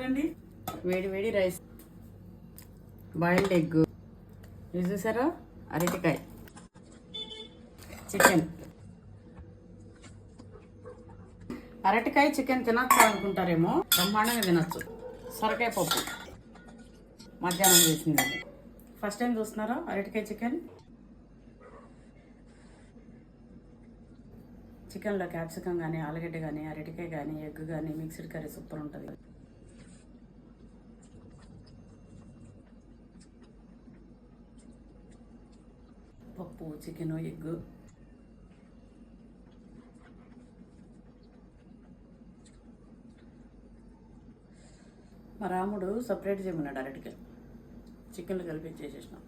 చూడండి, వేడి వేడి రైస్, బాయిల్డ్ ఎగ్, ఇది చూసారా, అరటికాయ, చికెన్. అరటికాయ చికెన్ తినచ్చు అనుకుంటారేమో, బ్రహ్మాండంగా తినచ్చు. సొరకాయ పప్పు మధ్యాహ్నం చేసింది. ఫస్ట్ టైం చూస్తున్నారా అరటికాయ చికెన్? చికెన్లో క్యాప్సికమ్ కానీ, ఆలుగడ్డ కానీ, అరటికాయ కానీ, ఎగ్ కానీ, మిక్స్డ్ కర్రీ సూపర్ ఉంటుంది. పప్పు, చికెను, ఎగ్. మా రాముడు సపరేట్ చేయమన్నాడు అరటికాయ, చికెన్లో కలిపి చేసేసినాం.